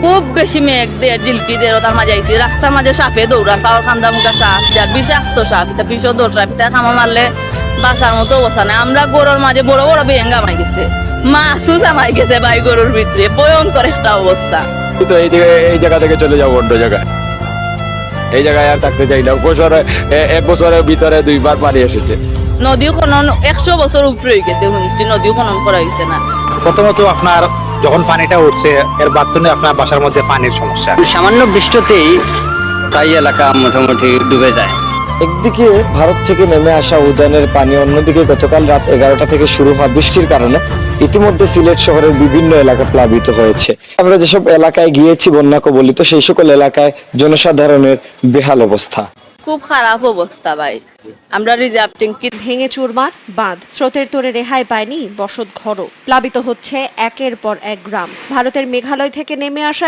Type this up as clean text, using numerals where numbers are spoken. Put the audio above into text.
খুব বেশি মেঘ দিয়ে জিলকি দিয়ে তার মাঝে আইছি রাস্তার মাঝে সাপে দৌড়া পাওয়ার খান্দা মুখা সাপ যার বিষাক্ত সাপ এটা বিষও দৌড় সাপ এটা খামা মারলে বাঁচার মতো অবস্থা নেই। আমরা গরুর মাঝে বড় বড় বেঙ্গা মাই গেছে, মাছও জামাই গেছে ভাই গরুর ভিতরে, ভয়ঙ্কর একটা অবস্থা। তো এই জায়গা থেকে চলে যাবো অন্য জায়গায়, এই জায়গায় আর থাকতে চাই না। এক বছরের ভিতরে 2বার পানি এসেছে। নদী খনন 100 বছর উপরে হয়ে গেছে, শুনছি নদী খনন করা হয়েছে না। প্রথমত আপনার যখন পানিটা উঠছে এর বাধ্যনে আপনার বাসার মধ্যে পানির সমস্যা, সামান্য বৃষ্টিতেই প্রায় এলাকা মোটামুটি ডুবে যায়। একদিকে ভারত থেকে নেমে আসা উজানের পানি, অন্যদিকে গতকাল রাত 11টা থেকে শুরু হওয়া বৃষ্টির কারণে ইতিমধ্যে সিলেট শহরের বিভিন্ন এলাকা প্লাবিত হয়েছে। আমরা যেসব এলাকায় গিয়েছি বন্যা কবলিত, সেই সকল এলাকায় জনসাধারণের বেহাল অবস্থা। খুব খারাপ অবস্থা ভাই। আমরা রিজার্ভ ট্যাঙ্কি ভেঙে চুরমার বাঁধ, স্রোতের তোরে রেহাই পায়নি বসত ঘরও। প্লাবিত হচ্ছে একের পর এক গ্রাম। ভারতের মেঘালয় থেকে নেমে আসা